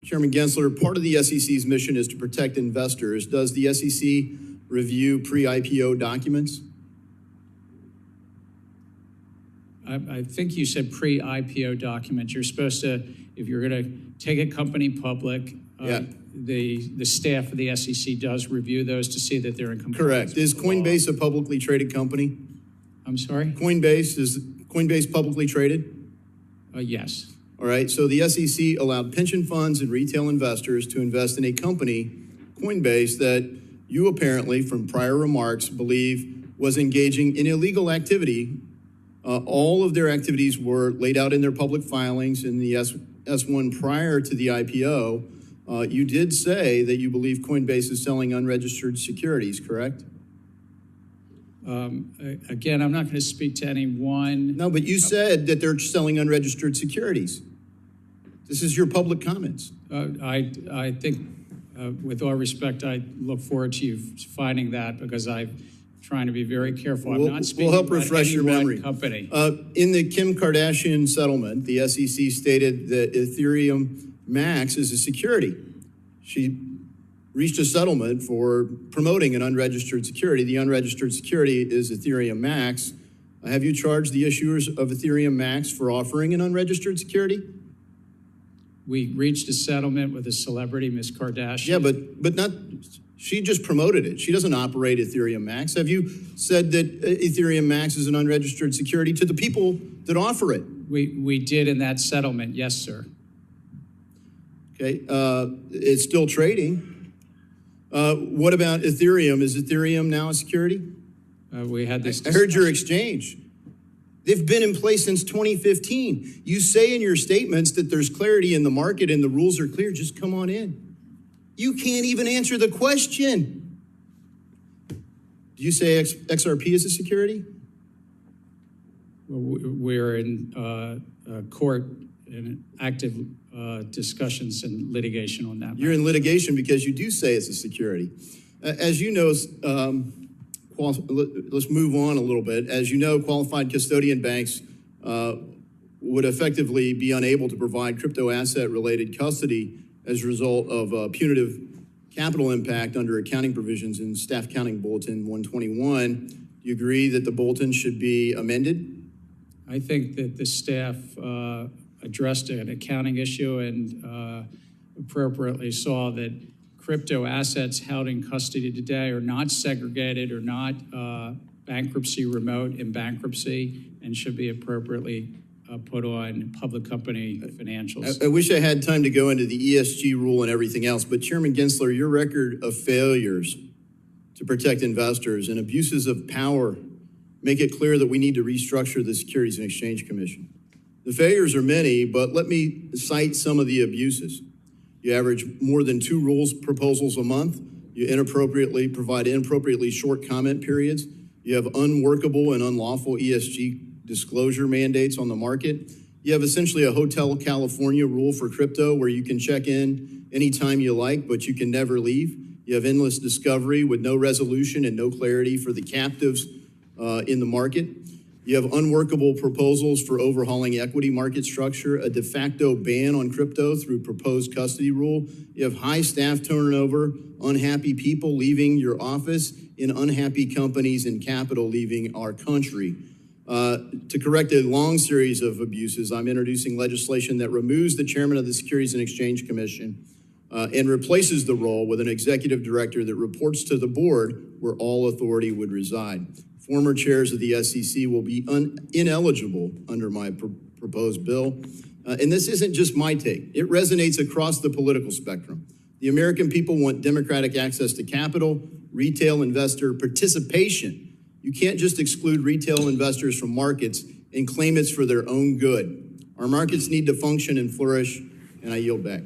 Chairman Gensler, part of the SEC's mission is to protect investors. Does the SEC review pre-IPO documents? I think you said pre-IPO documents. You're supposed to, if you're going to take a company public, the staff of the SEC does review those to see that they're in compliance. Correct. Is Coinbase a publicly traded company? I'm sorry? Is Coinbase publicly traded? Yes. All right. So the SEC allowed pension funds and retail investors to invest in a company, Coinbase, that you apparently, from prior remarks, believe was engaging in illegal activity. All of their activities were laid out in their public filings in the S1 prior to the IPO. You did say that you believe Coinbase is selling unregistered securities, correct? Again, I'm not going to speak to anyone. No, but you said that they're selling unregistered securities. This is your public comments. I think, with all respect, I look forward to you finding that because I'm trying to be very careful. I'm not speaking we'll help about refresh your memory. Company. In the Kim Kardashian settlement, the SEC stated that Ethereum Max is a security. She reached a settlement for promoting an unregistered security. The unregistered security is Ethereum Max. Have you charged the issuers of Ethereum Max for offering an unregistered security? We reached a settlement with a celebrity, Ms. Kardashian. Yeah, but not. She just promoted it. She doesn't operate Ethereum Max. Have you said that Ethereum Max is an unregistered security to the people that offer it? We did in that settlement, yes, sir. Okay, it's still trading. What about Ethereum? Is Ethereum now a security? We had this. I heard your exchange. They've been in place since 2015. You say in your statements that there's clarity in the market and the rules are clear. Just come on in. You can't even answer the question. Do you say XRP is a security? Well, we're in court in active discussions and litigation on that. You're in litigation because you do say it's a security. As you know, let's move on a little bit. As you know, qualified custodian banks would effectively be unable to provide crypto asset related custody as a result of punitive capital impact under accounting provisions in Staff Accounting Bulletin 121. Do you agree that the bulletin should be amended? I think that the staff addressed an accounting issue and appropriately saw that crypto assets held in custody today are not segregated or not bankruptcy remote in bankruptcy and should be appropriately put on public company financials. I wish I had time to go into the ESG rule and everything else, but Chairman Gensler, your record of failures to protect investors and abuses of power make it clear that we need to restructure the Securities and Exchange Commission. The failures are many, but let me cite some of the abuses. You average more than 2 rules proposals a month. You provide inappropriately short comment periods. You have unworkable and unlawful ESG disclosure mandates on the market. You have essentially a Hotel California rule for crypto where you can check in anytime you like, but you can never leave. You have endless discovery with no resolution and no clarity for the captives in the market. You have unworkable proposals for overhauling equity market structure, a de facto ban on crypto through proposed custody rule. You have high staff turnover, unhappy people leaving your office, and unhappy companies and capital leaving our country. To correct a long series of abuses, I'm introducing legislation that removes the chairman of the Securities and Exchange Commission and replaces the role with an executive director that reports to the board where all authority would reside. Former chairs of the SEC will be ineligible under my proposed bill. And this isn't just my take. It resonates across the political spectrum. The American people want democratic access to capital, retail investor participation. You can't just exclude retail investors from markets and claim it's for their own good. Our markets need to function and flourish, and I yield back.